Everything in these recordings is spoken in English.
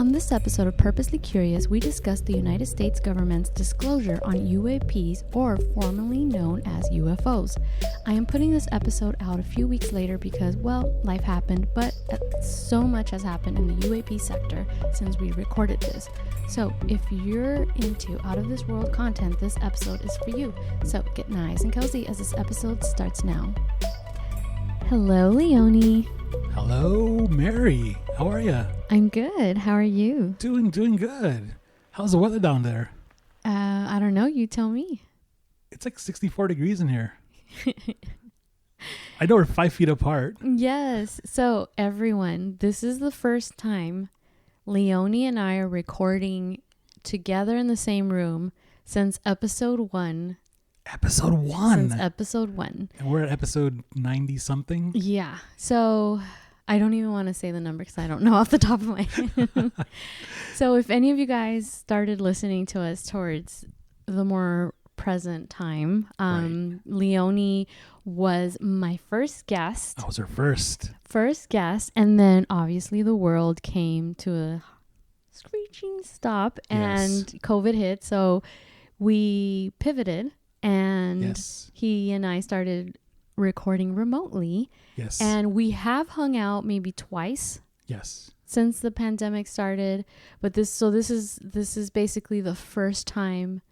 On this episode of Purposely Curious, we discuss the United States government's disclosure on UAPs, or formerly known as UFOs. I am putting this episode out a few weeks later because, well, life happened, but so much has happened in the UAP sector since we recorded this. So if you're into out-of-this-world content, this episode is for you. So get nice and cozy as this episode starts now. Hello, Leonie. Hello, Mary. How are you? I'm good. How are you? Doing good. How's the weather down there? I don't know. You tell me. It's like 64 degrees in here. I know we're 5 feet apart. Yes. So everyone, this is the first time Leonie and I are recording together in the same room since episode 1. Episode 1? Since episode 1. And we're at episode 90 something? Yeah. So I don't even want to say the number because I don't know off the top of my head. So if any of you guys started listening to us towards the more present time, Right. Leonie was my first guest. I was her first. First guest. And then obviously the world came to a screeching stop and Yes. COVID hit. So we pivoted and Yes. he and I started recording remotely. Yes. And we have hung out maybe twice Yes. since the pandemic started, but this is basically the first time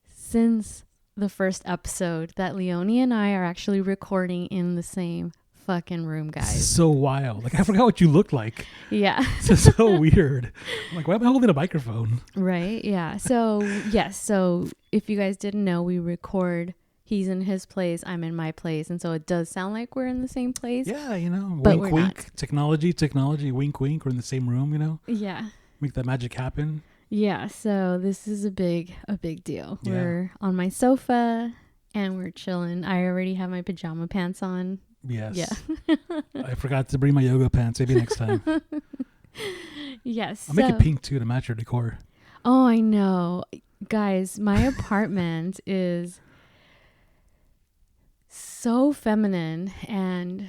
since the first episode that Leonie and I are actually recording in the same fucking room, This is guys. so wild. Like, I forgot what you look like. Yeah. This is so weird. I'm like, why am I holding a microphone? Right. Yeah. So yes. So if you guys didn't know, we record. He's in his place. I'm in my place, and so it does sound like we're in the same place. Yeah, But wink, we're wink. not. Technology, wink, wink. We're in the same room, Yeah. Make that magic happen. Yeah, so this is a big deal. Yeah. We're on my sofa and we're chilling. I already have my pajama pants on. Yes. Yeah. I forgot to bring my yoga pants. Maybe next time. Yes. I'll make it pink too to match your decor. Oh, I know. Guys, my apartment is so feminine and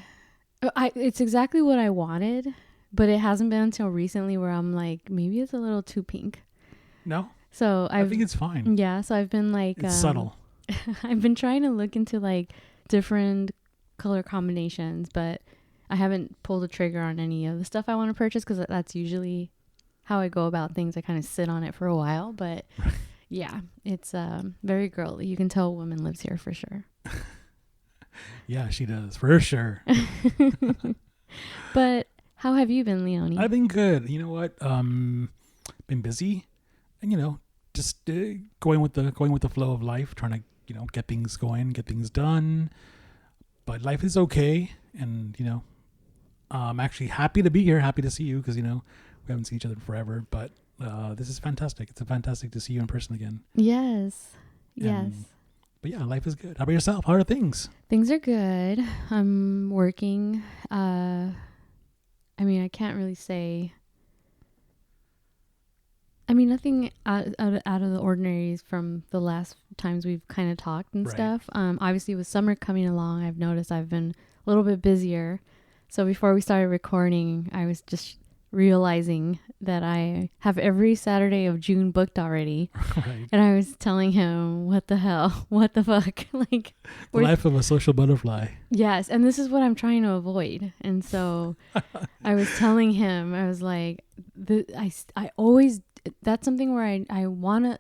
it's exactly what I wanted, but it hasn't been until recently where I'm like, maybe it's a little too pink. No? So I think it's fine. Yeah, so I've been like It's subtle. I've been trying to look into like different color combinations, but I haven't pulled the trigger on any of the stuff I want to purchase because that's usually how I go about things. I kind of sit on it for a while, but yeah, it's very girly. You can tell a woman lives here for sure. Yeah, she does, for sure. But how have you been, Leonie? I've been good. You know what? Been busy, and just going with the flow of life, trying to get things going, get things done. But life is okay, and I'm actually happy to be here, happy to see you because we haven't seen each other forever. But this is fantastic. It's fantastic to see you in person again. Yes. But yeah, life is good. How about yourself? How are things? Things are good. I'm working. I can't really say. Nothing out of the ordinary from the last times we've kind of talked and Right. stuff. Obviously, with summer coming along, I've noticed I've been a little bit busier. So before we started recording, I was just realizing that I have every Saturday of June booked already. Right. And I was telling him, what the hell? What the fuck? Like, The life of a social butterfly. yes, and this is what I'm trying to avoid. And so I was telling him, I was like, I always, that's something where I want to,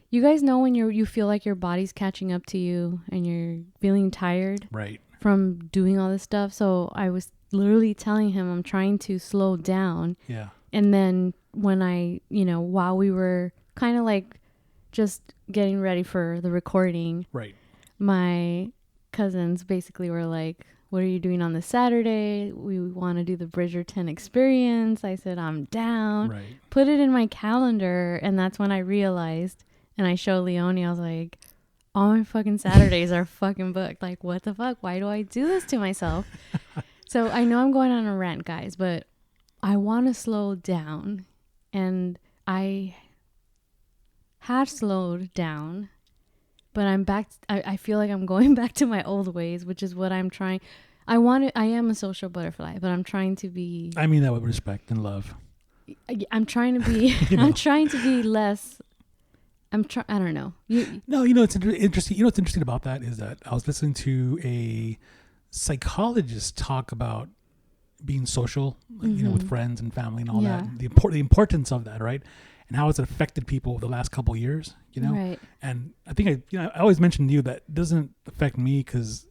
you guys know when you feel like your body's catching up to you and you're feeling tired Right. from doing all this stuff. So I was literally telling him I'm trying to slow down. Yeah. And then when I, while we were kind of like just getting ready for the recording, Right. my cousins basically were like, what are you doing on this Saturday? We want to do the Bridgerton experience. I said, I'm down. Right. Put it in my calendar. And that's when I realized, and I showed Leonie, I was like, all my fucking Saturdays are fucking booked. Like, what the fuck? Why do I do this to myself? So I know I'm going on a rant, guys, but I want to slow down. And I had slowed down, but I'm back. I feel like I'm going back to my old ways, which is what I'm trying. I am a social butterfly, but I'm trying to be. I mean that with respect and love. I'm trying to be, I'm trying to be less, I don't know. No, it's interesting. What's interesting about that is that I was listening to a psychologist talk about being social, with friends and family and all that, and the importance of that, right? And how it's affected people over the last couple of years, Right. And I think I always mention to you that doesn't affect me because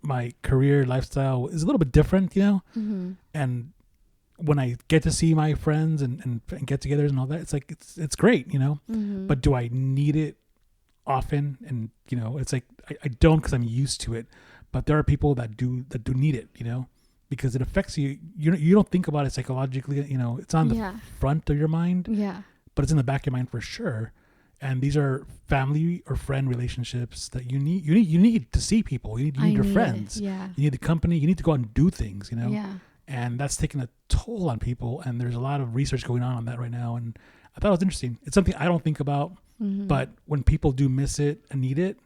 my career lifestyle is a little bit different, and when I get to see my friends and get-togethers and all that, it's like it's great, But do I need it often? And it's like I don't, because I'm used to it. But there are people that do need it, because it affects you. You don't think about it psychologically. It's on the front of your mind. Yeah. But it's in the back of your mind for sure. And these are family or friend relationships that you need. You need to see people. You need your friends. Yeah. You need the company. You need to go out and do things. Yeah. And that's taking a toll on people. And there's a lot of research going on that right now. And I thought it was interesting. It's something I don't think about. But when people do miss it and need it,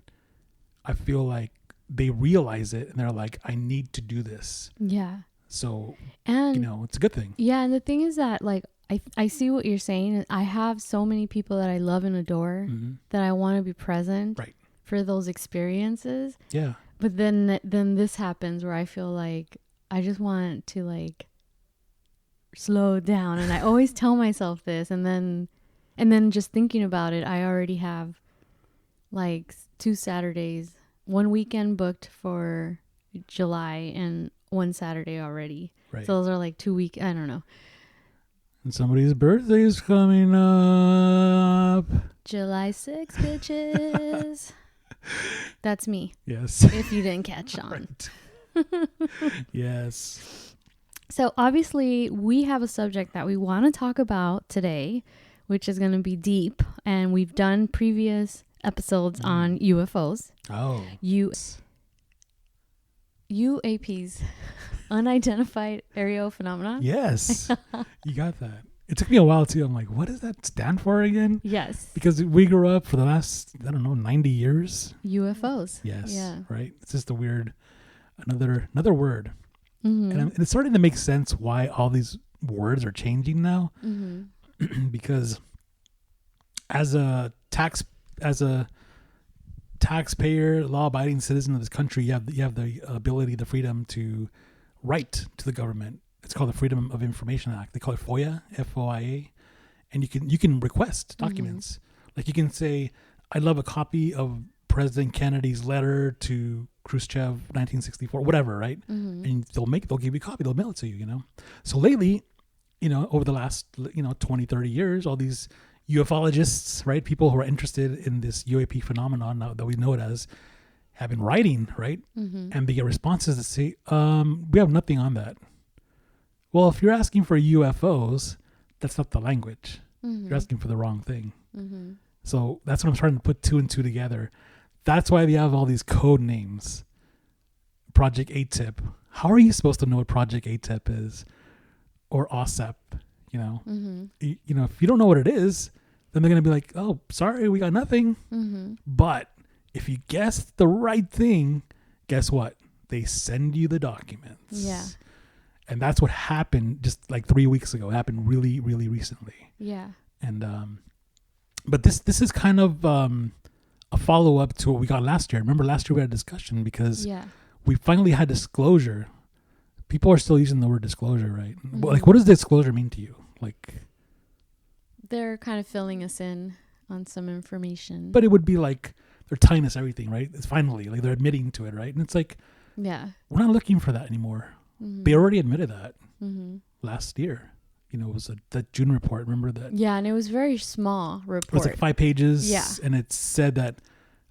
I feel like they realize it and they're like, I need to do this. Yeah. So, and it's a good thing. Yeah. And the thing is that, like, I see what you're saying. I have so many people that I love and adore that I want to be present for those experiences. Yeah. But then this happens where I feel like I just want to, like, slow down. And I always tell myself this. And then just thinking about it, I already have like 2 Saturdays, 1 weekend booked for July and 1 Saturday already. Right. So those are like 2 weeks. I don't know. And somebody's birthday is coming up. July 6th, bitches. That's me. Yes. If you didn't catch on. Yes. So obviously we have a subject that we want to talk about today, which is going to be deep. And we've done previous episodes on UFOs. Oh. UAPs. Unidentified aerial phenomena. Yes. You got that. It took me a while too. I'm like, what does that stand for again? Yes. Because we grew up for the last, 90 years. UFOs. Yes. Yeah. Right. It's just a weird, another word. And it's starting to make sense why all these words are changing now. Because as a taxpayer, law-abiding citizen of this country, you have the ability, the freedom to write to the government. It's called the Freedom of Information Act. They call it FOIA, FOIA, and you can request documents. Like you can say, "I'd love a copy of President Kennedy's letter to Khrushchev, 1964," whatever, right? And they'll give you a copy. They'll mail it to you. So lately, over the last 20, 30 years, all these ufologists, right, people who are interested in this UAP phenomenon now that we know it as, have been writing, right? And they get responses that say, we have nothing on that. Well, if you're asking for UFOs, that's not the language. You're asking for the wrong thing. So that's what I'm starting to put 2 and 2 together. That's why they have all these code names. Project ATIP. How are you supposed to know what Project ATIP is? Or OSEP, if you don't know what it is, then they're going to be like, oh, sorry, we got nothing. But if you guess the right thing, guess what? They send you the documents. Yeah. And that's what happened just like 3 weeks ago. It happened really, really recently. Yeah. And, but this is kind of a follow-up to what we got last year. Remember last year we had a discussion because we finally had disclosure. People are still using the word disclosure, right? Like, what does disclosure mean to you? Like, they're kind of filling us in on some information. But it would be like they're telling us everything, right? It's finally like they're admitting to it, right? And it's like, we're not looking for that anymore. They already admitted that last year. It was that June report. Remember that? Yeah, and it was very small report. It was like 5 pages. Yeah, and it said that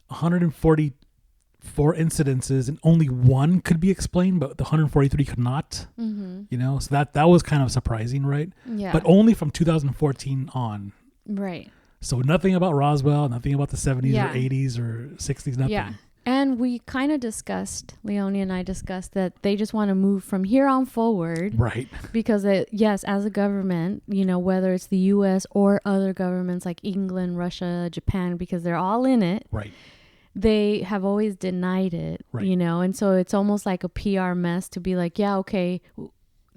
144 incidences and only 1 could be explained, but the 143 could not. So that was kind of surprising, right? Yeah. But only from 2014 on. Right. So nothing about Roswell, nothing about the 70s or 80s or 60s, nothing. Yeah. And we kind of discussed, Leonie and I discussed that they just want to move from here on forward. Right. Because, yes, as a government, whether it's the U.S. or other governments like England, Russia, Japan, because they're all in it. Right. They have always denied it, right. And so it's almost like a PR mess to be like, yeah, okay,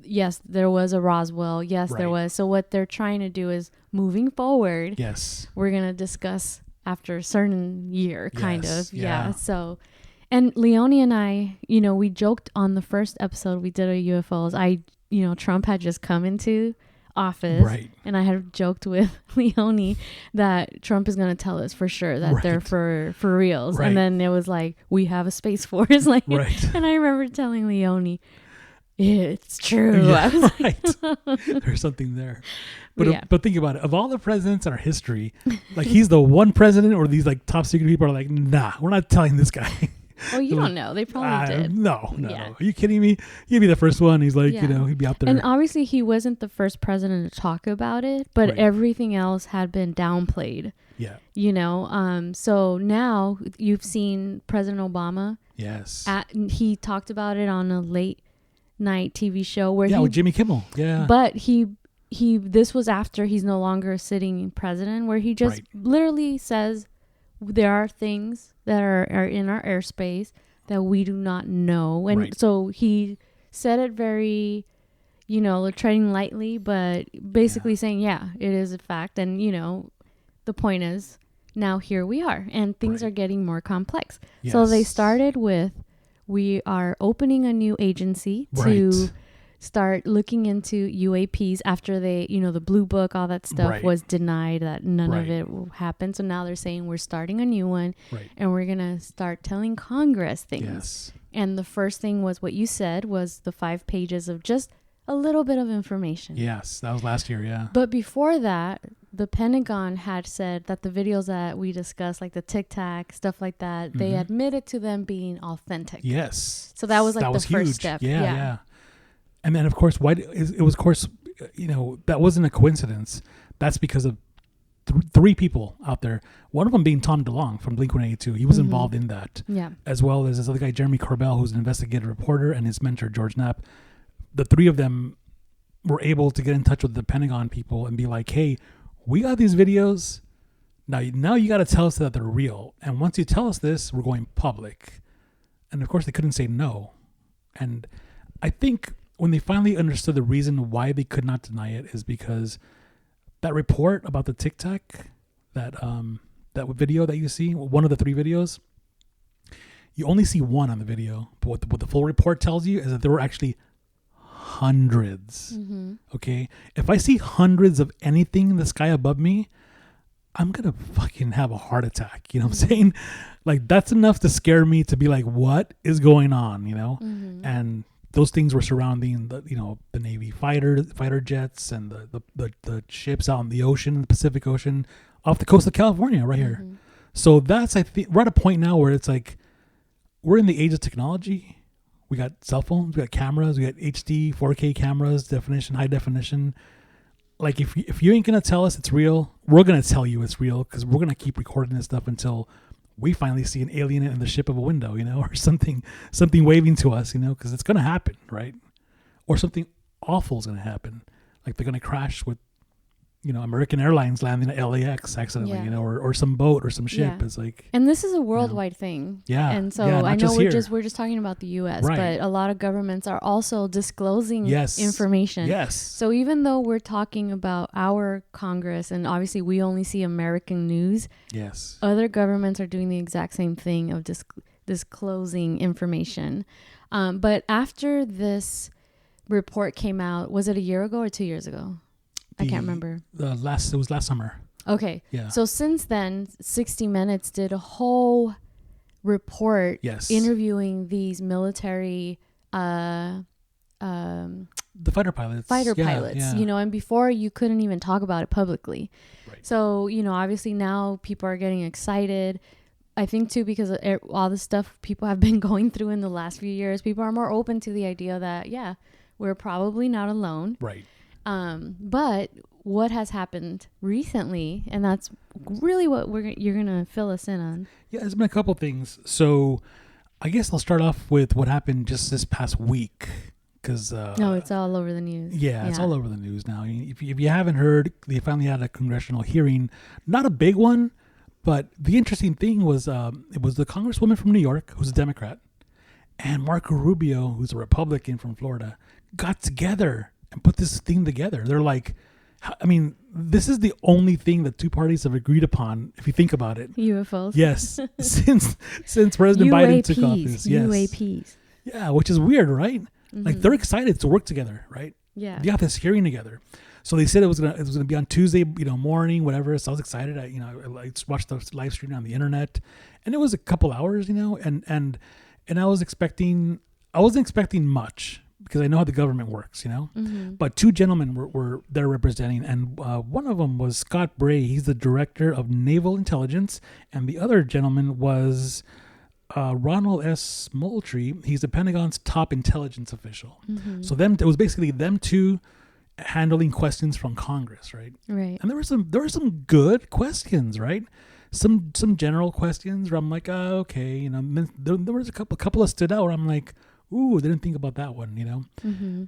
yes, there was a Roswell. Yes, there Right. was. So what they're trying to do is moving forward. Yes. We're going to discuss after a certain year, kind Yes, of. yeah. So, and Leonie and I, we joked on the first episode we did of UFOs. Trump had just come into office. Right. And I had joked with Leonie that Trump is going to tell us for sure that they're for reals. Right. And then it was like, we have a Space Force. Like, Right. And I remember telling Leonie, it's true. Yeah, right. There's something there. But think about it. Of all the presidents in our history, like he's the one president, or these like top secret people are like, nah, we're not telling this guy. Well, you don't know. They probably did. No. Are you kidding me? He'd be the first one. He's like, he'd be out there. And obviously he wasn't the first president to talk about it, but everything else had been downplayed. Yeah. So now you've seen President Obama. Yes. He talked about it on a late night TV show where with Jimmy Kimmel. Yeah. But this was after he's no longer a sitting president, where he just literally says there are things that are in our airspace that we do not know. And so he said it very, treading lightly, but basically saying, it is a fact. And, the point is now here we are and things are getting more complex. Yes. So they started with, we are opening a new agency to start looking into UAPs after they, the blue book, all that stuff was denied, that none of it will happen. So now they're saying we're starting a new one and we're going to start telling Congress things. Yes. And the first thing was what you said was the 5 pages of just a little bit of information. Yes, that was last year, yeah. But before that, the Pentagon had said that the videos that we discussed, like the Tic Tac, stuff like that, they admitted to them being authentic. Yes. So that was like the huge. first step. Yeah. And then, of course, it was, of course, that wasn't a coincidence. That's because of 3 people out there. One of them being Tom DeLonge from Blink-182. He was involved in that. Yeah. As well as this other guy, Jeremy Corbell, who's an investigative reporter, and his mentor, George Knapp. The 3 of them were able to get in touch with the Pentagon people and be like, hey, we got these videos. Now you got to tell us that they're real. And once you tell us this, we're going public. And of course, they couldn't say no. And I think when they finally understood the reason why they could not deny it is because that report about the Tic Tac, that video that you see, one of the 3 videos, you only see one on the video. But what the full report tells you is that there were actually hundreds. Okay, if I see hundreds of anything in the sky above me, I'm gonna fucking have a heart attack. You know what I'm saying? Like, that's enough to scare me to be like, what is going on? And those things were surrounding the Navy fighter jets and the ships out in the ocean, the Pacific Ocean, off the coast of California, right here. So that's, I think, we're at a point now where it's like we're in the age of technology. We got cell phones, we got cameras, we got HD, 4K cameras, definition, high definition. Like, if you ain't going to tell us it's real, we're going to tell you it's real, because we're going to keep recording this stuff until we finally see an alien in the ship of a window, or something waving to us, because it's going to happen, right? Or something awful is going to happen. Like they're going to crash with, American Airlines landing at LAX accidentally, or some boat or some ship. It's like, and this is a worldwide thing. Yeah. And so I know we're just talking about the US, but a lot of governments are also disclosing information. Yes. So even though we're talking about our Congress, and obviously we only see American news, yes, other governments are doing the exact same thing of disclosing information. But after this report came out, was it a year ago or 2 years ago? I can't remember. It was last summer. Okay. Yeah. So since then, 60 Minutes did a whole report interviewing these military the fighter pilots. Pilots, and before you couldn't even talk about it publicly. Right. So, obviously now people are getting excited. I think too, because of all the stuff people have been going through in the last few years, people are more open to the idea that, we're probably not alone. Right. But what has happened recently, and that's really what you're gonna fill us in on. Yeah, there's been a couple things. So I guess I'll start off with what happened just this past week, because no, it's all over the news. Yeah, it's all over the news now. If you haven't heard, they finally had a congressional hearing, not a big one, but the interesting thing was it was the Congresswoman from New York, who's a Democrat, and Marco Rubio, who's a Republican from Florida, got together and put this thing together. They're like, I mean, this is the only thing that two parties have agreed upon, if you think about it. UFOs. Yes. since President Biden took office. Yes. UAPs. Yeah, which is weird, right? Mm-hmm. Like, they're excited to work together, right? Yeah. They have this hearing together. So they said it was gonna be on Tuesday, morning, whatever. So I was excited. I watched the live stream on the internet, and it was a couple hours, and I wasn't expecting much, because I know how the government works, Mm-hmm. But two gentlemen were there representing, and one of them was Scott Bray. He's the director of naval intelligence, and the other gentleman was Ronald S. Moultrie. He's the Pentagon's top intelligence official. Mm-hmm. So it was basically them two handling questions from Congress, right? Right. And there were some good questions, right? Some general questions where I'm like, oh, okay, there was a couple that stood out where I'm like, ooh, I didn't think about that one, Mm-hmm.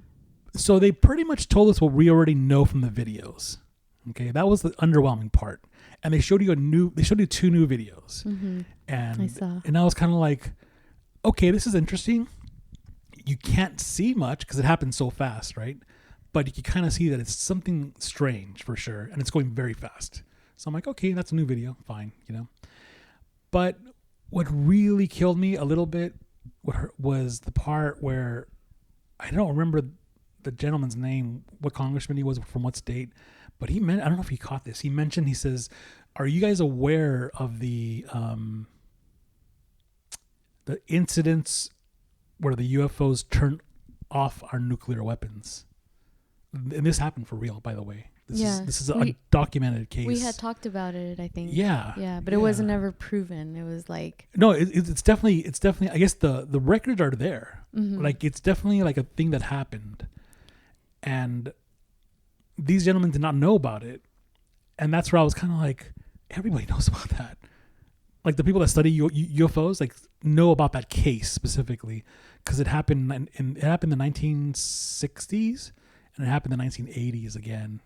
So they pretty much told us what we already know from the videos. Okay, that was the underwhelming part. And they showed you two new videos. Mm-hmm. And I saw. And I was kind of like, okay, this is interesting. You can't see much because it happened so fast, right? But you can kind of see that it's something strange for sure, and it's going very fast. So I'm like, okay, that's a new video, fine, But what really killed me a little bit was the part where I don't remember the gentleman's name, what congressman he was, from what state, but I don't know if he caught this. He says, "Are you guys aware of the incidents where the UFOs turned off our nuclear weapons?" And this happened for real, by the way. This is a documented case. We had talked about it, I think. Yeah, but it wasn't ever proven. It was like, no, it's definitely. I guess the records are there. mm-hmm. Like, it's definitely like a thing that happened, and these gentlemen did not know about it, and that's where I was kind of like, everybody knows about that. Like, the people that study UFOs like know about that case specifically, because it happened in the 1960s. And it happened in the 1980s again.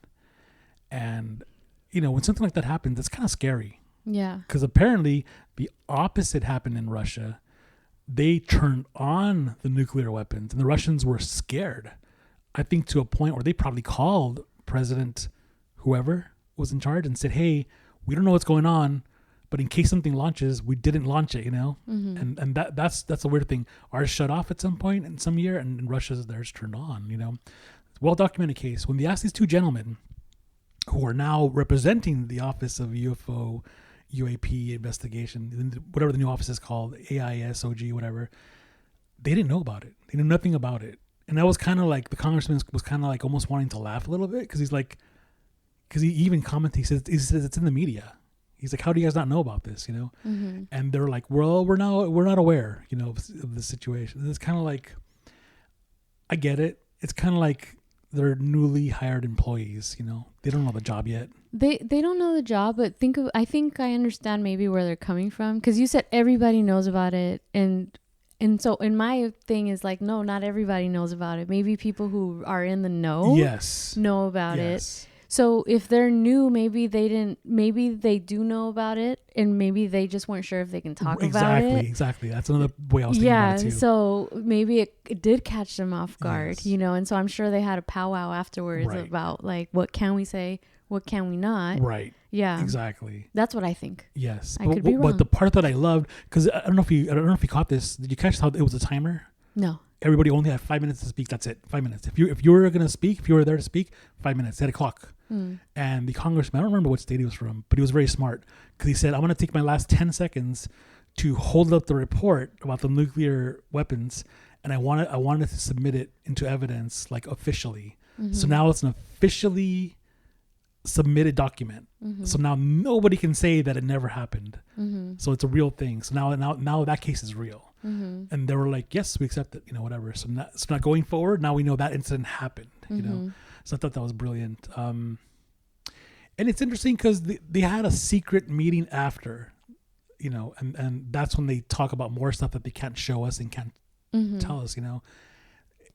And, when something like that happens, it's kind of scary. Yeah. Because apparently the opposite happened in Russia. They turned on the nuclear weapons, and the Russians were scared. I think to a point where they probably called President whoever was in charge and said, hey, we don't know what's going on, but in case something launches, we didn't launch it, Mm-hmm. And that's a weird thing. Ours shut off at some point in some year, and Russia's theirs turned on, well-documented case. When they asked these two gentlemen who are now representing the Office of UFO UAP investigation, whatever the new office is called, AISOG, whatever, they didn't know about it. They knew nothing about it. And that was kind of like, the congressman was kind of like almost wanting to laugh a little bit, because he even commented, he says it's in the media. He's like, how do you guys not know about this, Mm-hmm. And they're like, well, we're not aware, of the situation. It's kind of like, I get it. It's kind of like they're newly hired employees, they don't know the job yet. They don't know the job, but I think I understand maybe where they're coming from, because you said everybody knows about it, and so in my thing is like, no, not everybody knows about it. Maybe people who are in the know know about it. So if they're new, maybe they do know about it, and maybe they just weren't sure if they can talk about it. Exactly. That's another way I was thinking about it too. So maybe it did catch them off guard, and so I'm sure they had a powwow afterwards about like, what can we say, what can we not? Right. Yeah. Exactly. That's what I think. Yes. I could be wrong. But the part that I loved, because I don't know if you caught this. Did you catch how it was a timer? No. Everybody only had 5 minutes to speak. That's it. 5 minutes. If you were going to speak, if you were there to speak, 5 minutes. They had a clock. And the congressman, I don't remember what state he was from, but he was very smart, because he said, I'm going to take my last 10 seconds to hold up the report about the nuclear weapons, and I wanted to submit it into evidence, like, officially. Mm-hmm. So now it's an officially submitted document. Mm-hmm. So now nobody can say that it never happened. Mm-hmm. So it's a real thing. So now that case is real. Mm-hmm. And they were like, yes, we accept it, whatever. So not going forward, now we know that incident happened, Mm-hmm. So I thought that was brilliant. And it's interesting because they had a secret meeting after, and that's when they talk about more stuff that they can't show us and can't Mm-hmm. tell us,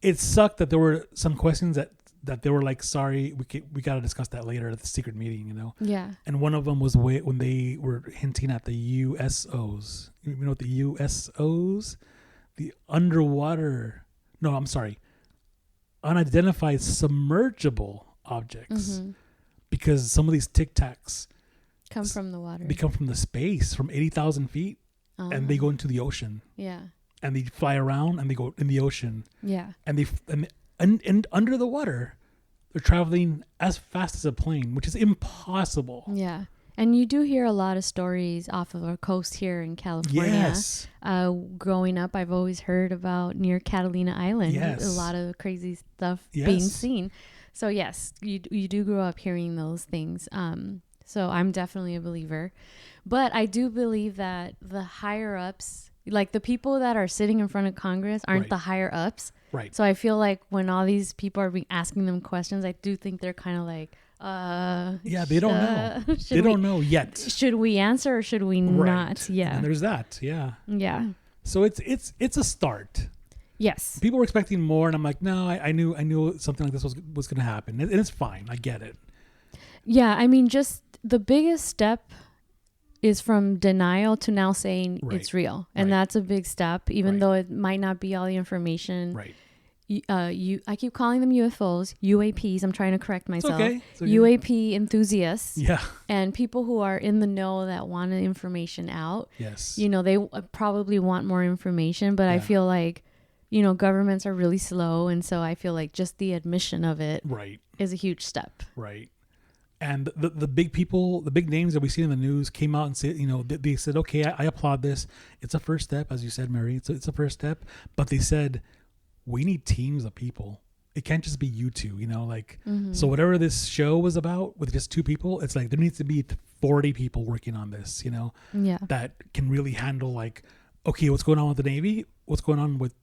It sucked that there were some questions that they were like, sorry, we got to discuss that later at the secret meeting, Yeah. And one of them was when they were hinting at the USOs. You know what the USOs? The underwater... No, I'm sorry. unidentified submergible objects because some of these Tic Tacs come from the water. They come from the space from 80,000 feet and they go into the ocean. Yeah. And they fly around and they go in the ocean. Yeah. And under the water, they're traveling as fast as a plane, which is impossible. Yeah. And you do hear a lot of stories off of our coast here in California. Yes. Growing up, I've always heard about near Catalina Island. Yes. A lot of crazy stuff being seen. So yes, you do grow up hearing those things. So I'm definitely a believer. But I do believe that the higher ups, like the people that are sitting in front of Congress aren't the higher ups. Right. So I feel like when all these people are asking them questions, I do think they're kind of like, they don't know. They don't know yet. Should we answer or should we not? Yeah. And there's that. Yeah. Yeah. So it's a start. Yes. People were expecting more, and I'm like, no, I knew something like this was going to happen, and it's fine. I get it. Yeah. I mean, just the biggest step is from denial to now saying it's real, and that's a big step, even though it might not be all the information. Right. I keep calling them UFOs, UAPs. I'm trying to correct myself. It's okay. UAP enthusiasts. Yeah. And people who are in the know that want the information out. Yes. You know, they probably want more information, but I feel like, you know, governments are really slow. And so I feel like just the admission of it is a huge step. Right. And the big people, the big names that we see in the news came out and said, you know, they said, okay, I applaud this. It's a first step, as you said, Mary. It's a first step. But they said, we need teams of people. It can't just be you two, you know, like, so whatever this show was about with just two people, it's like there needs to be 40 people working on this, you know, that can really handle like, okay, what's going on with the Navy? What's going on with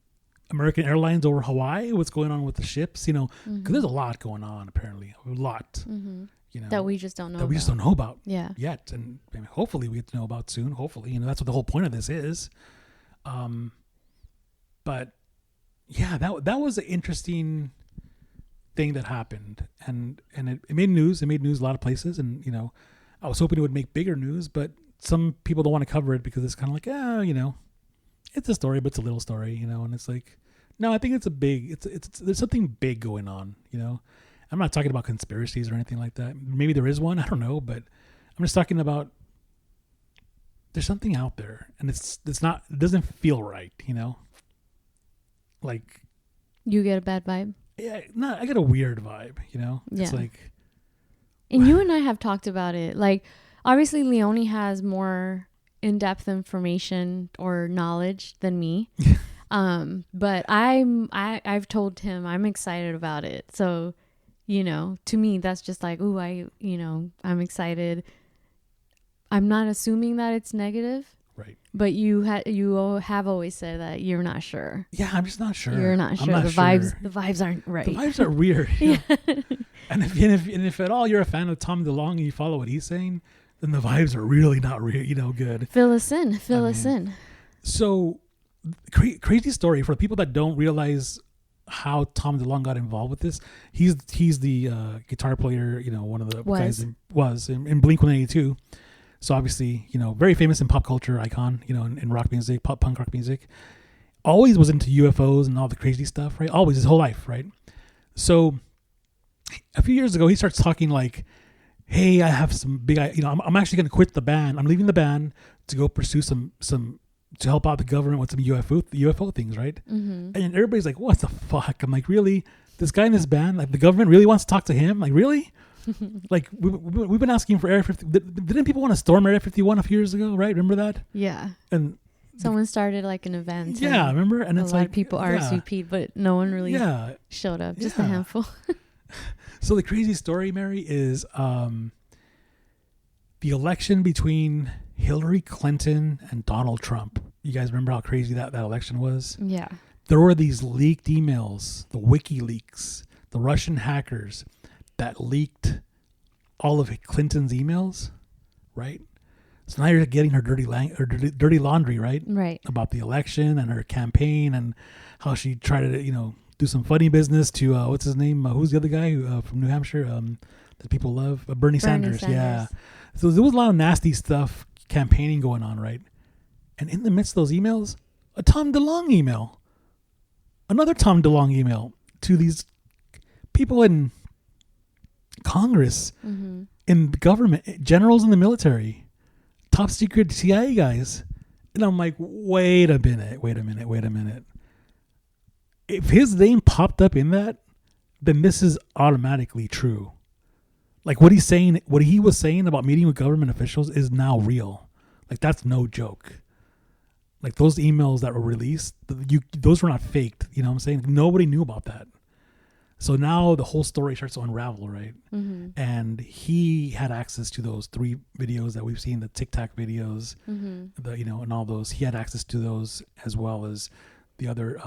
American Airlines over Hawaii? What's going on with the ships? You know, because there's a lot going on, apparently, a lot, you know, that we just don't know. That we just don't know about yet. And I mean, hopefully we get to know about soon. Hopefully, you know, that's what the whole point of this is. But yeah, that was an interesting thing that happened, and it made news. It made news a lot of places, and you know, I was hoping it would make bigger news, but some people don't want to cover it because it's kind of like, you know, it's a story, but it's a little story, you know, and it's like, no, I think it's a big, there's something big going on, you know. I'm not talking about conspiracies or anything like that. Maybe there is one, I don't know, but I'm just talking about there's something out there, and it doesn't feel right, you know. Like, you get a bad vibe. Yeah, I get a weird vibe, you know. It's like, and you and I have talked about it. Like, obviously, Leone has more in-depth information or knowledge than me. But I've told him I'm excited about it. So, you know, to me, that's just like, ooh, I'm excited. I'm not assuming that it's negative. Right. But you have always said that you're not sure. Yeah, I'm just not sure. You're not sure. The vibes aren't right. The vibes are weird. Yeah. And if at all you're a fan of Tom DeLonge and you follow what he's saying, then the vibes are really not good. Fill us in. So crazy story for people that don't realize how Tom DeLonge got involved with this. He's the guitar player, you know, one of the guys in Blink-182. So obviously, you know, very famous in pop culture icon, you know, in rock music, punk rock music. Always was into UFOs and all the crazy stuff, right? Always, his whole life, right? So a few years ago, he starts talking like, hey, I have some big, you know, I'm actually going to quit the band. I'm leaving the band to go pursue some to help out the government with some UFO things, right? And everybody's like, what the fuck? I'm like, really? This guy in this band, like the government really wants to talk to him? Like, really? Like we've been asking for Area 50. Didn't people want to storm Area 51 a few years ago, right? Remember that? Yeah. And someone started like an event. Yeah, remember? And it's a lot of people RSVP'd, but no one really showed up. Just a handful. So the crazy story, Mary, is the election between Hillary Clinton and Donald Trump. You guys remember how crazy that election was? Yeah. There were these leaked emails, the WikiLeaks, the Russian hackers that leaked all of Clinton's emails, right? So now you're getting her dirty laundry, right? Right. About the election and her campaign and how she tried to, you know, do some funny business to what's his name? Who's the other guy from New Hampshire that people love? Bernie Sanders. Yeah. So there was a lot of nasty stuff, campaigning going on, right? And in the midst of those emails, a Tom DeLonge email, another Tom DeLonge email to these people in Congress, Mm-hmm. in the government, generals in the military, top secret CIA guys. And I'm like, wait a minute. If his name popped up in that, then this is automatically true. Like what he was saying about meeting with government officials is now real. Like that's no joke. Like those emails that were released, those were not faked. You know what I'm saying? Nobody knew about that. So now the whole story starts to unravel, right? Mm-hmm. And he had access to those 3 videos that we've seen, the Tic Tac videos, Mm-hmm. and all those. He had access to those as well as the other,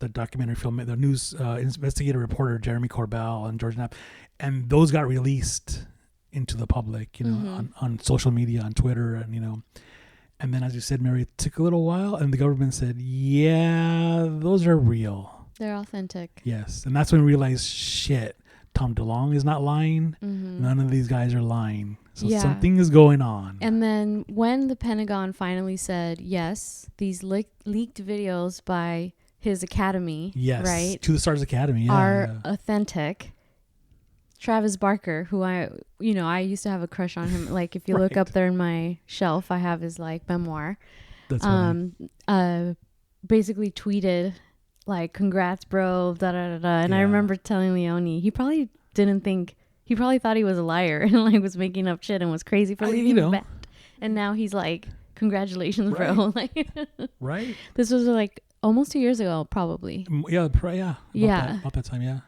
the documentary film, the news investigative reporter Jeremy Corbell and George Knapp, and those got released into the public, on social media, on Twitter, and and then as you said, Mary, it took a little while, and the government said, "Yeah, those are real." They're authentic. Yes, and that's when we realized, shit, Tom DeLonge is not lying. Mm-hmm. None of these guys are lying. So Yeah. something is going on. And then when the Pentagon finally said, yes, these leaked videos by his academy, Yes, right, to the Stars Academy, are authentic. Travis Barker, who I used to have a crush on him. Like if you look Right. up there in my shelf, I have his like memoir. That's funny. Basically tweeted like, congrats, bro, da da da da. And I Yeah. remember telling Leone, he probably thought he was a liar and like was making up shit and was crazy for leaving the band. And now he's like, congratulations, bro. Like, Right? this was like almost 2 years ago, probably. Yeah. About that time, yeah.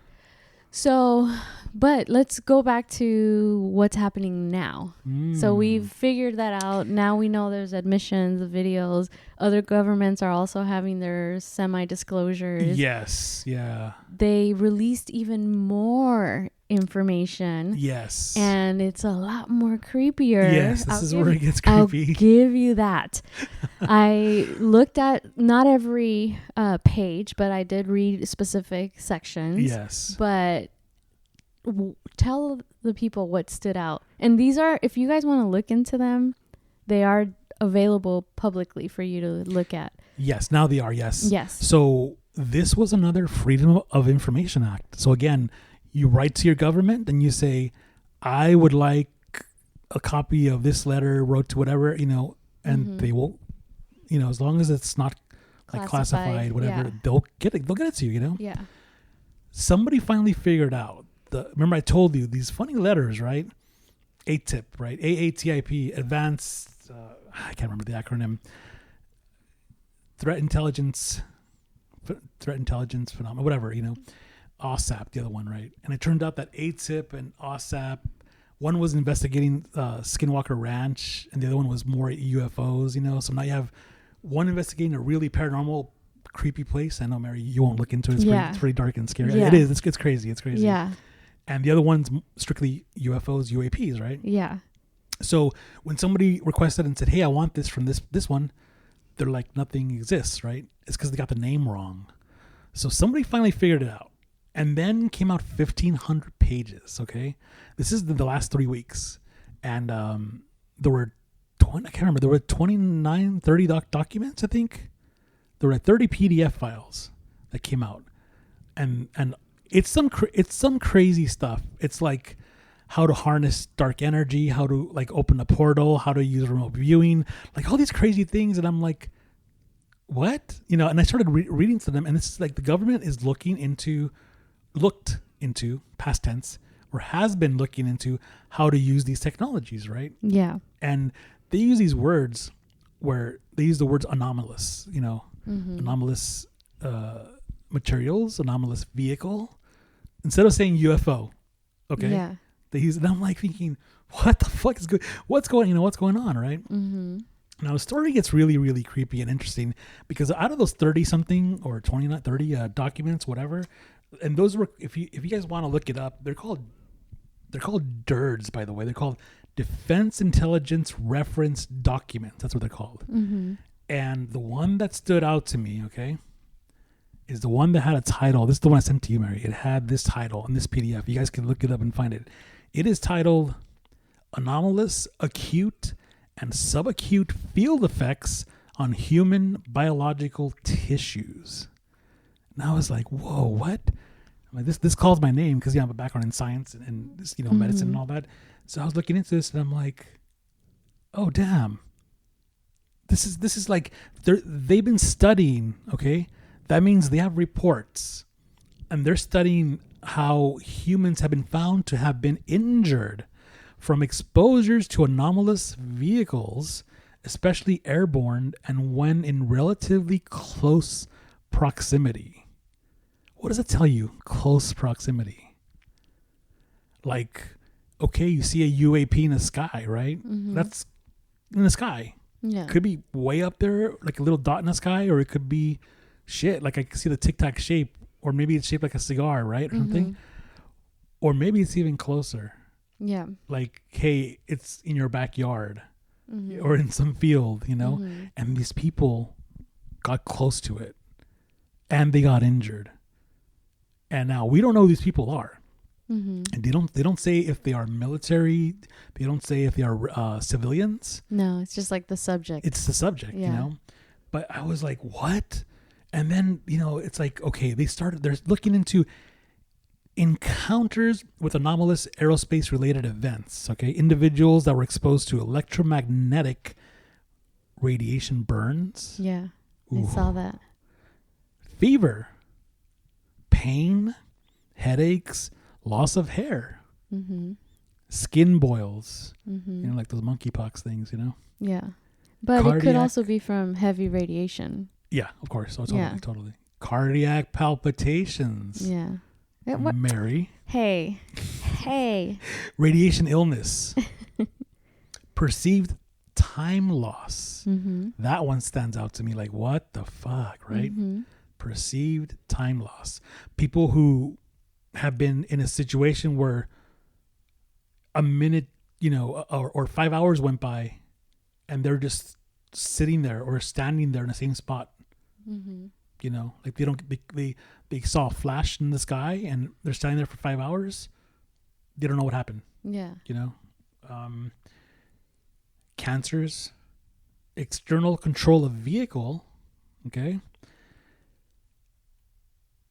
So, but let's go back to what's happening now. So we've figured that out. Now we know there's admissions of videos. Other governments are also having their semi-disclosures. Yes. Yeah. They released even more information. Yes. And it's a lot more creepier. Yes, this is where it gets creepy. I'll give you that. I looked at not every page, but I did read specific sections. Yes. But tell the people what stood out. And these are, if you guys want to look into them, they are available publicly for you to look at. Yes, now they are, yes. Yes. So this was another Freedom of Information Act. So again, you write to your government and you say, I would like a copy of this letter, wrote to whatever, and they will, as long as it's not like classified, whatever, they'll get it to you, Yeah. Somebody finally figured out remember I told you these funny letters, right? ATIP, right? AATIP, Advanced, I can't remember the acronym, Threat Intelligence Phenomenon, whatever, OSAP, the other one, right? And it turned out that ATIP and OSAP, one was investigating Skinwalker Ranch, and the other one was more UFOs, So now you have one investigating a really paranormal, creepy place. I know, Mary, you won't look into it. It's pretty dark and scary. Yeah. It is. It's crazy. It's crazy. Yeah. And the other one's strictly UFOs, UAPs, right? Yeah. So when somebody requested and said, hey, I want this from this one, they're like, nothing exists, right? It's because they got the name wrong. So somebody finally figured it out. And then came out 1,500 pages, okay? This is the last 3 weeks. And there were 20, I can't remember, there were 29, 30 documents, I think. There were 30 PDF files that came out. And it's some crazy stuff. It's like how to harness dark energy, how to like open a portal, how to use remote viewing, like all these crazy things. And I'm like, what? And I started reading to them, and it's like the government is looked into past tense, or has been looking into how to use these technologies, right? Yeah. And they use these words where they use the words anomalous, anomalous materials, anomalous vehicle, instead of saying UFO. Okay. Yeah. They use it. And I'm like thinking, what the fuck is good? What's going on, right? Mm-hmm. Now the story gets really, really creepy and interesting because out of those 30 something or 29, 30 documents, whatever, and those were, if you guys want to look it up, they're called DIRDs, by the way. They're called Defense Intelligence Reference Documents. That's what they're called. Mm-hmm. And the one that stood out to me, okay, is the one that had a title. This is the one I sent to you, Mary. It had this title in this PDF. You guys can look it up and find it. It is titled Anomalous, Acute, and Subacute Field Effects on Human Biological Tissues. And I was like, whoa, what? like, this calls my name because I have a background in science and this, medicine and all that. So I was looking into this and I'm like, oh damn, this is like they've been studying. Okay, that means they have reports, and they're studying how humans have been found to have been injured from exposures to anomalous vehicles, especially airborne, and when in relatively close proximity. What does it tell you? Close proximity. Like, okay, you see a UAP in the sky, right? That's in the sky. Yeah. Could be way up there, like a little dot in the sky, or it could be shit. Like I can see the Tic Tac shape, or maybe it's shaped like a cigar, right? Or something. Or maybe it's even closer. Yeah. Like, hey, it's in your backyard or in some field, and these people got close to it and they got injured. And now we don't know who these people are. And they don't say if they are military. They don't say if they are civilians. No, it's just like the subject. It's the subject, But I was like, what? And then, it's like, okay, they're looking into encounters with anomalous aerospace related events. Okay. Individuals that were exposed to electromagnetic radiation burns. Yeah. I saw that. Fever, pain, headaches, loss of hair, skin boils, like those monkeypox things, Yeah. But it could also be from heavy radiation. Yeah, of course. Oh, totally. Cardiac palpitations. Yeah. What? Mary. Hey. Radiation illness. Perceived time loss. That one stands out to me like, what the fuck, right? Perceived time loss. People who have been in a situation where a minute, or 5 hours went by and they're just sitting there or standing there in the same spot. Like they saw a flash in the sky and they're standing there for 5 hours. They don't know what happened. Yeah. Cancers, external control of vehicle. Okay.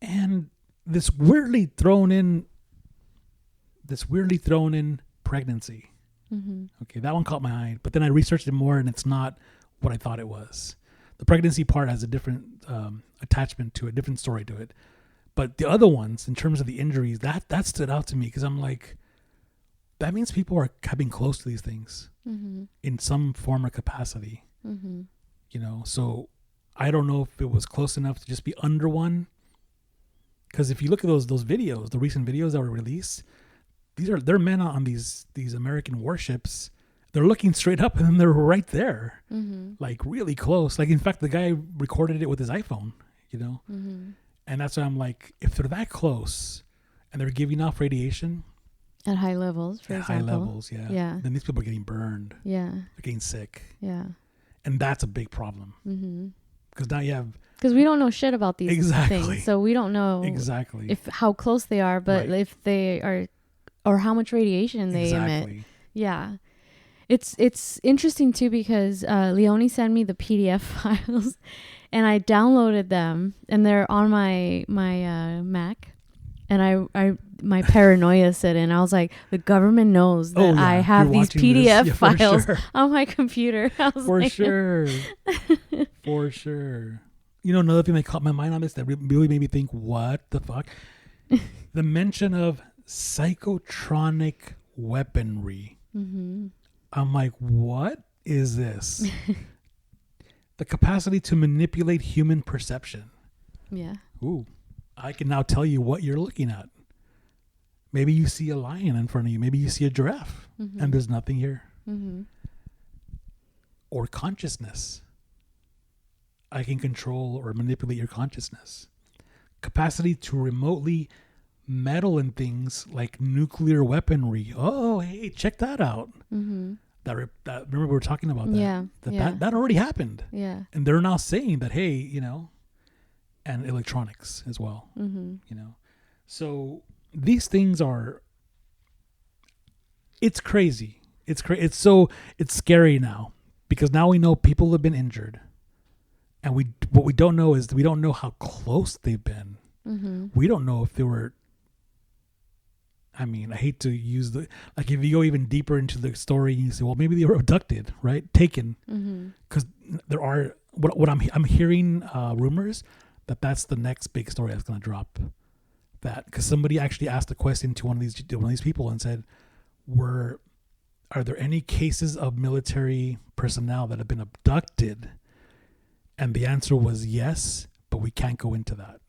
And this weirdly thrown in pregnancy. Okay. That one caught my eye, but then I researched it more and it's not what I thought it was. The pregnancy part has a different attachment to it, different story to it. But the other ones, in terms of the injuries, that stood out to me because I'm like, that means people are coming close to these things in some form or capacity. So I don't know if it was close enough to just be under one. Because if you look at those videos, the recent videos that were released, they're men on these American warships. They're looking straight up and then they're right there, like really close. Like, in fact, the guy recorded it with his iPhone, and that's why I'm like, if they're that close and they're giving off radiation at high levels, for example. High levels, yeah. Then these people are getting burned. Yeah. They're getting sick. Yeah. And that's a big problem. Because now you have... Because we don't know shit about these things. So we don't know how close they are, but if they are, or how much radiation they emit. Yeah. It's interesting too because Leonie sent me the PDF files and I downloaded them and they're on my Mac, and I my paranoia set in. I was like, the government knows that I have these PDF files on my computer. I was for sure. Another thing that caught my mind on this that really made me think, what the fuck? The mention of psychotronic weaponry. I'm like, what is this? The capacity to manipulate human perception. Yeah. Ooh, I can now tell you what you're looking at. Maybe you see a lion in front of you. Maybe you see a giraffe and there's nothing here. Or consciousness. I can control or manipulate your consciousness. Capacity to remotely meddle in things like nuclear weaponry. Oh, hey, check that out. That remember we were talking about that. That already happened. Yeah. And they're now saying that, hey, and electronics as well. So these things are, it's crazy. It's scary now because now we know people have been injured. And what we don't know is we don't know how close they've been. We don't know if they were I mean, I hate to use like if you go even deeper into the story, you say, well, maybe they were abducted, right? Taken, because there are what I'm hearing rumors that's the next big story that's going to drop. That because somebody actually asked a question to one of these people and said, are there any cases of military personnel that have been abducted? And the answer was yes, but we can't go into that.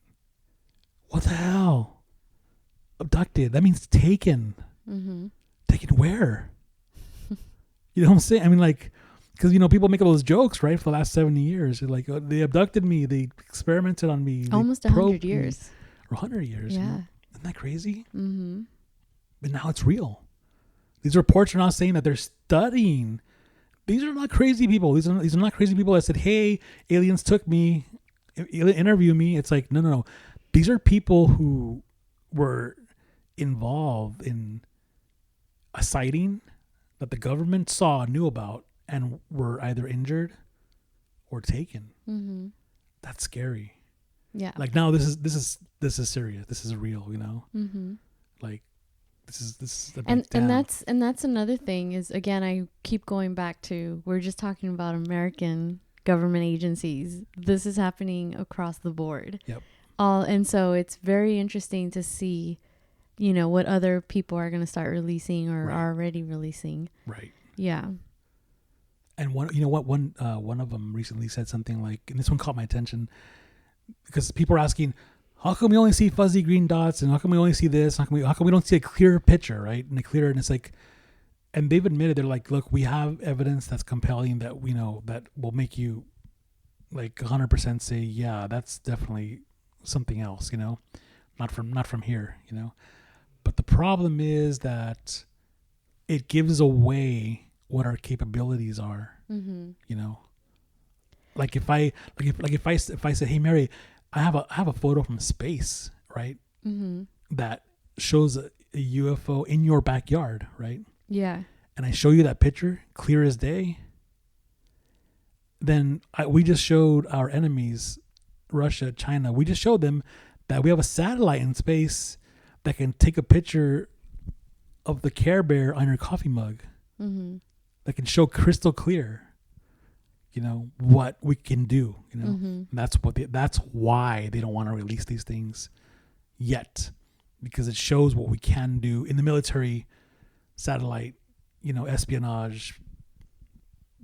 What the hell? Abducted. That means taken. Taken where? You know what I'm saying? I mean, like, because, people make all those jokes, right? For the last 70 years. They're like, oh, they abducted me. They experimented on me. Almost 100 years. Or 100 years. Yeah. Isn't that crazy? But now it's real. These reports are not saying that they're studying. These are not crazy people. These are not crazy people that said, hey, aliens took me, interview me. It's like, no. These are people who were involved in a sighting that the government knew about, and were either injured or taken. That's scary. Yeah. Like now, this is serious. This is real. Like this is a big and that's another thing is, again, I keep going back to, we're just talking about American government agencies. This is happening across the board. Yep. And so it's very interesting to see, what other people are going to start releasing or are already releasing. Right. Yeah. And one of them recently said something like, and this one caught my attention, because people are asking, how come we only see fuzzy green dots, and how come we only see this? How come we don't see a clear picture, right? And it's like, and they've admitted, they're like, look, we have evidence that's compelling that we know that will make you like 100% say, yeah, that's definitely something else, not from here, But the problem is that it gives away what our capabilities are, Like if I said, hey Mary, I have a photo from space, right? That shows a UFO in your backyard, right? Yeah. And I show you that picture, clear as day. Then we just showed our enemies, Russia, China, we just showed them that we have a satellite in space that can take a picture of the Care Bear on your coffee mug. That can show crystal clear, what we can do, That's why they don't want to release these things yet, because it shows what we can do in the military, satellite, espionage,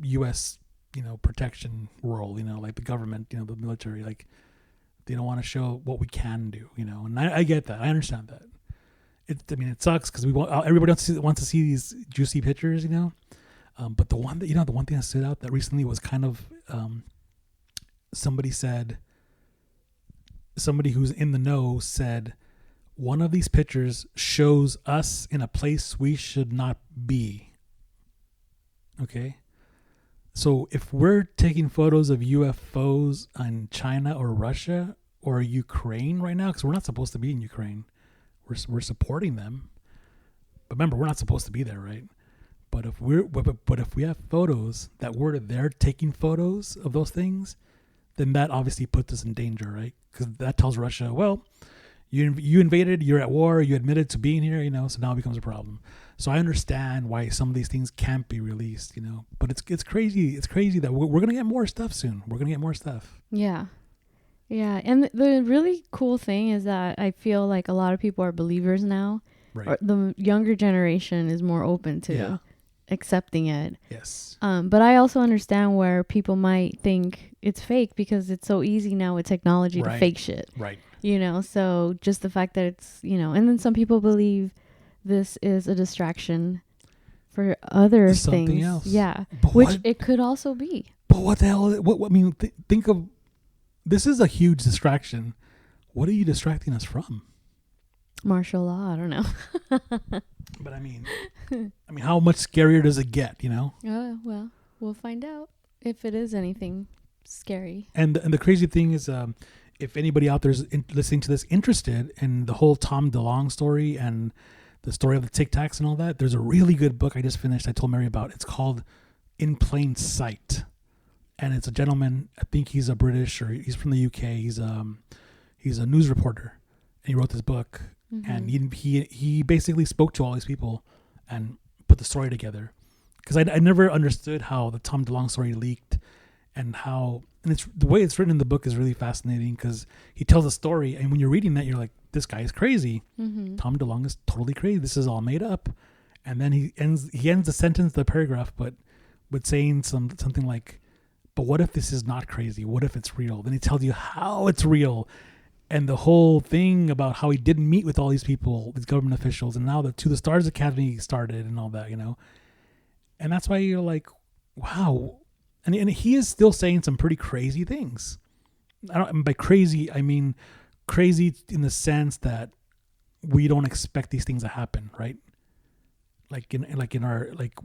U.S., protection world, like the government, the military, like they don't want to show what we can do, and I get that. I understand that. It sucks because everybody wants to see these juicy pictures, but the one thing that stood out that recently was kind of, somebody who's in the know said, one of these pictures shows us in a place we should not be. Okay. So if we're taking photos of UFOs in China or Russia or Ukraine right now, because we're not supposed to be in Ukraine, we're supporting them. But remember, we're not supposed to be there, right? But if we have photos that we're there taking photos of those things, then that obviously puts us in danger, right? Because that tells Russia, well, you invaded, you're at war, you admitted to being here, so now it becomes a problem. So I understand why some of these things can't be released, But it's crazy. It's crazy that we're gonna get more stuff soon. We're gonna get more stuff. Yeah. Yeah, and the really cool thing is that I feel like a lot of people are believers now. Right. Or the younger generation is more open to accepting it. Yes. But I also understand where people might think it's fake because it's so easy now with technology to fake shit. Right. So just the fact that it's, and then some people believe this is a distraction for other something things. Else. Yeah. But which it could also be. But what the hell? Think of, this is a huge distraction. What are you distracting us from? Martial law. I don't know. But how much scarier does it get, Well, we'll find out if it is anything scary. And the crazy thing is, if anybody out there is listening to this interested in the whole Tom DeLonge story and the story of the Tic Tacs and all that, there's a really good book I just finished. I told Mary about. It's called In Plain Sight, and it's a gentleman. I think he's a British or he's from the UK. He's a news reporter, and he wrote this book. And he basically spoke to all these people and put the story together. Because I never understood how the Tom DeLonge story leaked, and it's the way it's written in the book is really fascinating, because he tells a story, and when you're reading that, you're like, this guy is crazy. Tom DeLonge is totally crazy. This is all made up. And then he ends the sentence, the paragraph, but with saying something like, but what if this is not crazy? What if it's real? Then he tells you how it's real. And the whole thing about how he didn't meet with all these people, these government officials, and now the To the Stars Academy started and all that, And that's why you're like, wow. And he is still saying some pretty crazy things. By crazy, I mean crazy in the sense that we don't expect these things to happen, right? Like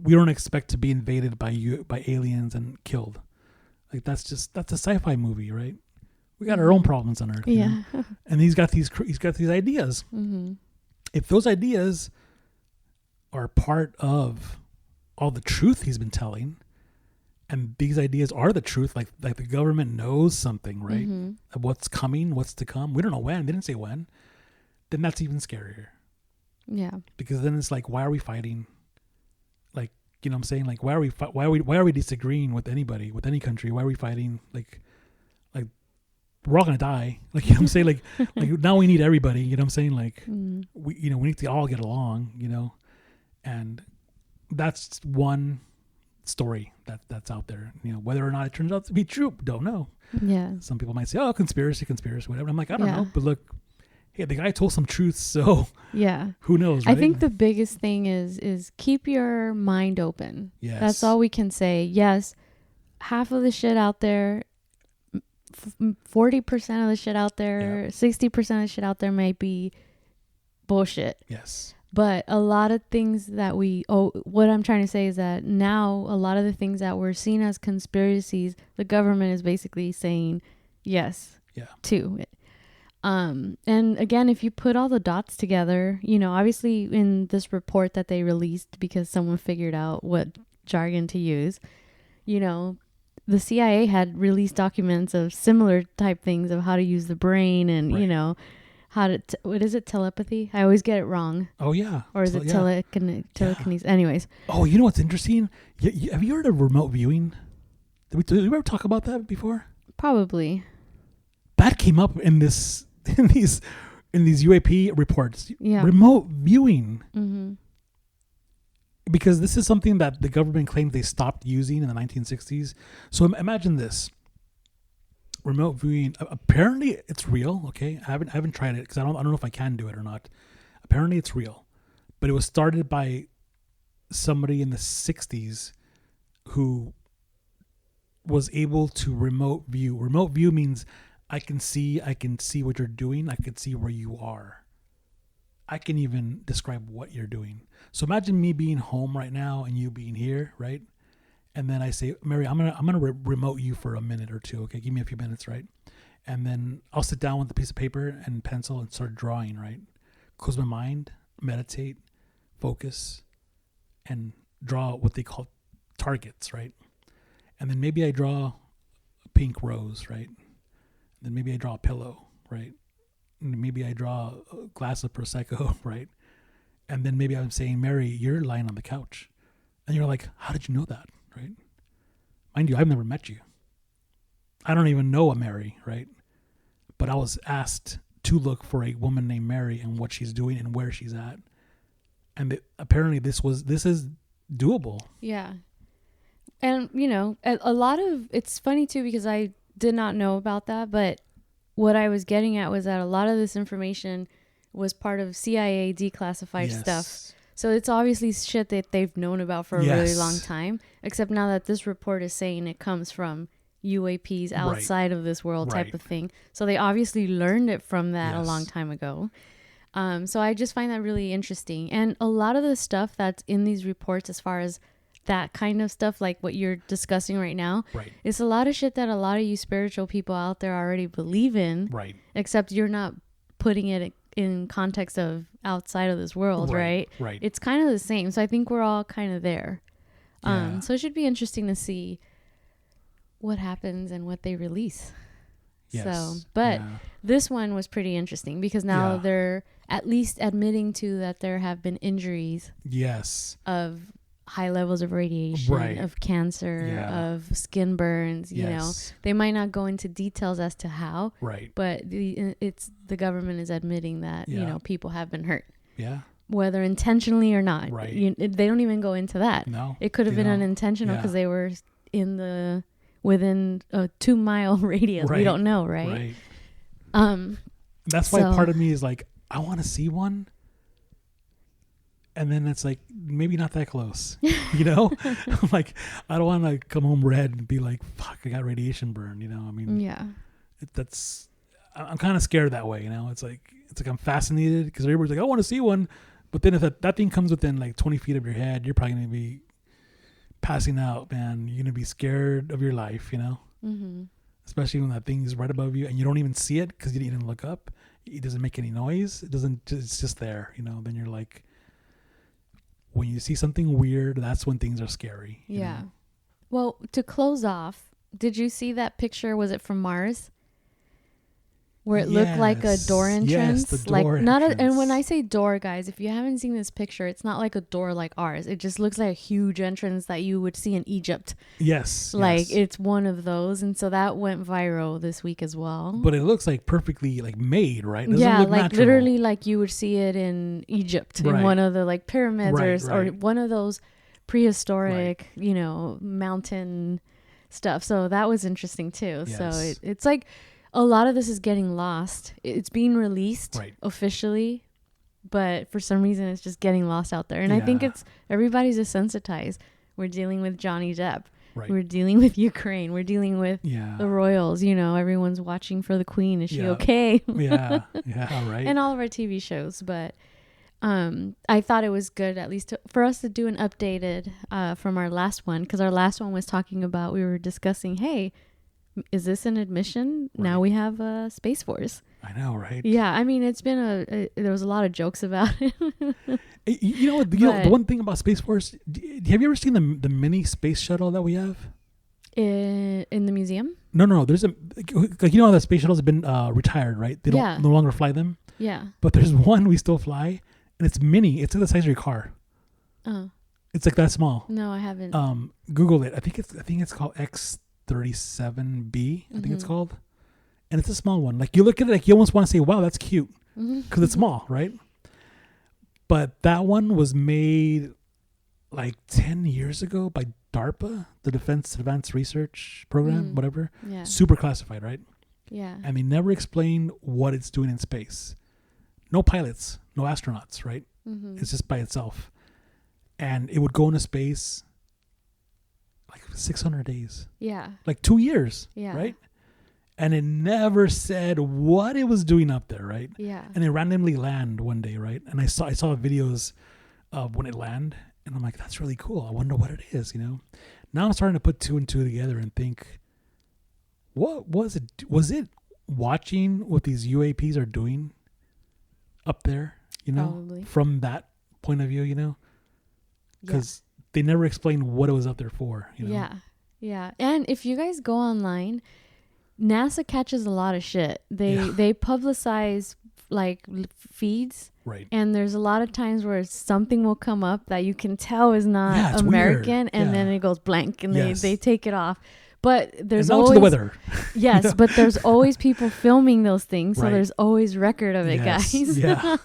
we don't expect to be invaded by aliens and killed. Like that's a sci-fi movie, right? We got our own problems on Earth. Yeah. And he's got these ideas. If those ideas are part of all the truth he's been telling, and these ideas are the truth, like the government knows something, right? Of what's coming, what's to come. We don't know when. They didn't say when. Then that's even scarier. Yeah. Because then it's like, why are we fighting? Like, you know what I'm saying? Like, why are we disagreeing with anybody, with any country? Why are we fighting? Like we're all gonna die. Like, you know what I'm saying? Like now we need everybody. You know what I'm saying? Like we need to all get along. And that's one story that's out there. Whether or not it turns out to be true, don't know. Yeah. Some people might say, "Oh, conspiracy, whatever." I'm like, I don't know. But look, hey, the guy told some truth, so yeah. Who knows? Right? I think the biggest thing is keep your mind open. Yes. That's all we can say. Yes, half of the shit out there, 40% of the shit out there, 60% of the shit out there might be bullshit. Yes. But a lot of things that what I'm trying to say is that now a lot of the things that we're seen as conspiracies, the government is basically saying yes to it. And again, if you put all the dots together, obviously in this report that they released, because someone figured out what jargon to use, the CIA had released documents of similar type things of how to use the brain and, how to, what is it? Telepathy? I always get it wrong. Oh, yeah. Or is it telekinesis? Anyways. Oh, you know what's interesting? Have you heard of remote viewing? Did we ever talk about that before? Probably. That came up in these UAP reports. Yeah. Remote viewing. Mm-hmm. Because this is something that the government claims they stopped using in the 1960s. So imagine this. Remote viewing, apparently it's real. Okay, I haven't tried it because I don't know if I can do it or not. Apparently it's real, but it was started by somebody in the 60s who was able to remote view. Remote view means I can see what you're doing. I can see where you are. I can even describe what you're doing. So imagine me being home right now and you being here, right? And then I say, Mary, I'm gonna remote you for a minute or two. Okay, give me a few minutes, right? And then I'll sit down with a piece of paper and pencil and start drawing, right? Close my mind, meditate, focus, and draw what they call targets, right? And then maybe I draw a pink rose, right? Then maybe I draw a pillow, right? And maybe I draw a glass of Prosecco, right? And then maybe I'm saying, Mary, you're lying on the couch. And you're like, how did you know that? Right? Mind you, I've never met you. I don't even know a Mary, right? But I was asked to look for a woman named Mary and what she's doing and where she's at. And apparently this is doable. Yeah. And, a lot of, it's funny too, because I did not know about that, but what I was getting at was that a lot of this information was part of CIA declassified stuff. So it's obviously shit that they've known about for a really long time, except now that this report is saying it comes from UAPs outside of this world type of thing. So they obviously learned it from that a long time ago. So I just find that really interesting. And a lot of the stuff that's in these reports, as far as that kind of stuff, like what you're discussing right now, it's a lot of shit that a lot of you spiritual people out there already believe in, except you're not putting it in context of outside of this world, right? It's kind of the same. So I think we're all kind of there. So it should be interesting to see what happens and what they release. So, but this one was pretty interesting because now they're at least admitting to that there have been injuries. Yes. Of high levels of radiation, right. of cancer, of skin burns. You know, they might not go into details as to how. Right. But the government is admitting that you know people have been hurt. Yeah. Whether intentionally or not. Right. They don't even go into that. No. It could have been unintentional because they were within a 2-mile radius. Right. We don't know, right? Right. That's why part of me is like, I want to see one. And then it's like, maybe not that close, you know? I'm like, I don't want to come home red and be like, fuck, I got radiation burn, you know? I mean, I'm kind of scared that way, you know? It's like I'm fascinated because everybody's like, I want to see one. But then if that thing comes within like 20 feet of your head, you're probably going to be passing out, man. You're going to be scared of your life, you know? Mm-hmm. Especially when that thing is right above you and you don't even see it because you didn't even look up. It doesn't make any noise. It's just there, you know? Then you're like, when you see something weird, that's when things are scary. Yeah. Know? Well, to close off, did you see that picture? Was it from Mars? Where it looked like a door entrance? Yes, the door entrance. And when I say door, guys, if you haven't seen this picture, it's not like a door like ours. It just looks like a huge entrance that you would see in Egypt. Yes. Like it's one of those. And so that went viral this week as well. But it looks like perfectly like made, right? It doesn't look like natural. Literally like you would see it in Egypt, in one of the like pyramids or one of those prehistoric, you know, mountain stuff. So that was interesting too. Yes. So it's like, a lot of this is getting lost. It's being released officially, but for some reason it's just getting lost out there. And I think everybody's desensitized. We're dealing with Johnny Depp. Right. We're dealing with Ukraine. We're dealing with the royals. You know, everyone's watching for the queen. Is she okay? Right. And all of our TV shows. But I thought it was good at least for us to do an updated from our last one. Because our last one was talking about, we were discussing, hey, is this an admission? Right. Now we have Space Force. I know, right? Yeah, I mean, it's been there was a lot of jokes about it. You know, the one thing about Space Force, have you ever seen the mini space shuttle that we have? In the museum? No. There's like you know how the space shuttles have been retired, right? They don't no longer fly them. Yeah. But there's one we still fly, and it's mini. It's the size of your car. Oh. It's like that small. No, I haven't. Google it. I think it's called X-37B. I think it's called, and it's a small one. Like you look at it, like you almost want to say, "Wow, that's cute," because it's small, right? But that one was made like 10 years ago by DARPA, the Defense Advanced Research Program, whatever. Yeah. Super classified, right? Yeah. And they never explained what it's doing in space. No pilots, no astronauts, right? Mm-hmm. It's just by itself. And it would go into space like 600 days. Yeah. Like 2 years. Yeah. Right? And it never said what it was doing up there, right? Yeah. And it randomly landed one day, right? And I saw videos of when it landed, and I'm like, that's really cool. I wonder what it is, you know? Now I'm starting to put two and two together and think, what was it? Was it watching what these UAPs are doing up there, you know? Probably. From that point of view, you know? Because they never explained what it was up there for, you know? Yeah. Yeah. And if you guys go online, NASA catches a lot of shit. They publicize like feeds, right? And there's a lot of times where something will come up that you can tell is not American, and then it goes blank, and they take it off. But there's always the weather. Yes, you know? But there's always people filming those things, so there's always record of it, guys. Yeah.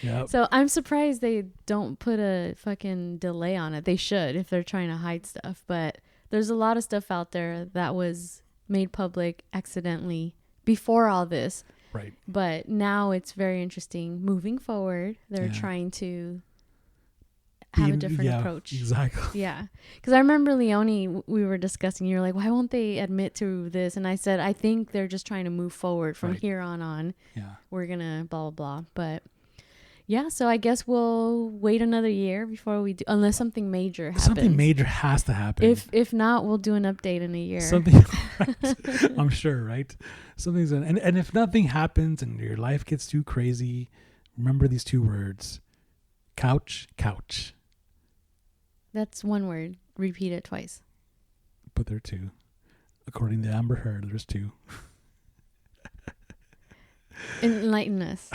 Yep. So I'm surprised they don't put a fucking delay on it. They should if they're trying to hide stuff. But there's a lot of stuff out there that was made public accidentally before all this. Right. But now it's very interesting. Moving forward, they're trying to have a different approach. Exactly. Yeah. Because I remember, Leonie, we were discussing, you were like, why won't they admit to this? And I said, I think they're just trying to move forward from here on. Yeah. We're going to blah, blah, blah. But yeah, so I guess we'll wait another year before we do, unless something major happens. Something major has to happen. If not, we'll do an update in a year. Something, right? I'm sure, right? Something's and if nothing happens and your life gets too crazy, remember these two words: couch. That's one word. Repeat it twice. But there are two. According to Amber Heard, there's two. Enlighten us.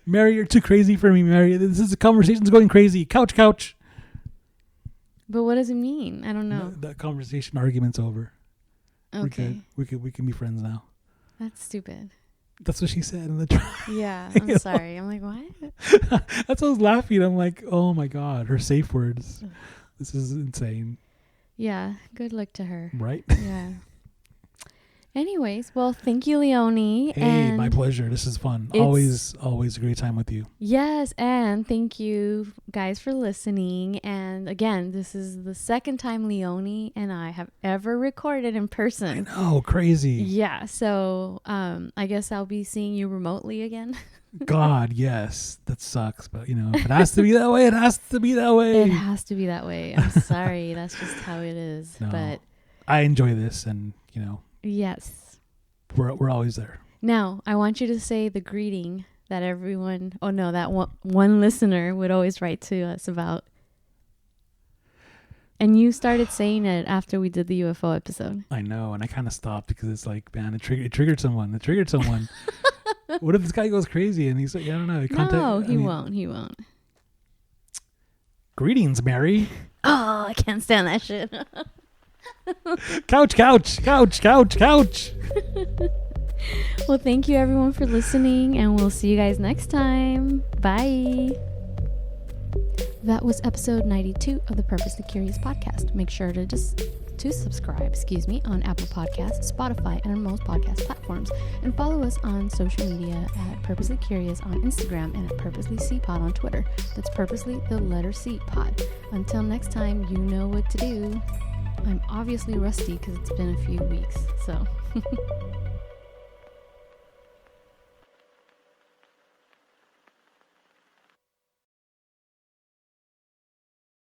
Mary, you're too crazy for me, Mary. The conversation's going crazy. Couch. But what does it mean? I don't know. That conversation argument's over. Okay. We can be friends now. That's stupid. That's what she said in the trial. Yeah, I'm sorry. I'm like, what? That's why I was laughing. I'm like, oh my God, her safe words. This is insane. Yeah, good luck to her. Right? Yeah. Anyways, well, thank you, Leonie. Hey, my pleasure. This is fun. Always a great time with you. Yes, and thank you guys for listening. And again, this is the second time Leonie and I have ever recorded in person. I know, crazy. Yeah, so I guess I'll be seeing you remotely again. God, yes. That sucks. But, if it has to be that way, it has to be that way. It has to be that way. I'm sorry. That's just how it is. No, but I enjoy this and, yes. We're always there. Now, I want you to say the greeting that everyone, that one listener would always write to us about. And you started saying it after we did the UFO episode. I know, and I kind of stopped because it's like, man, it triggered someone. What if this guy goes crazy and he's like, I don't know. He won't. Greetings, Mary. Oh, I can't stand that shit. Couch. Well, thank you everyone for listening, and we'll see you guys next time. Bye. That was episode 92 of the Purposely Curious podcast. Make sure to subscribe, on Apple Podcasts, Spotify, and on most podcast platforms. And follow us on social media at Purposely Curious on Instagram and at Purposely C Pod on Twitter. That's Purposely the letter C Pod. Until next time, you know what to do. I'm obviously rusty because it's been a few weeks, so...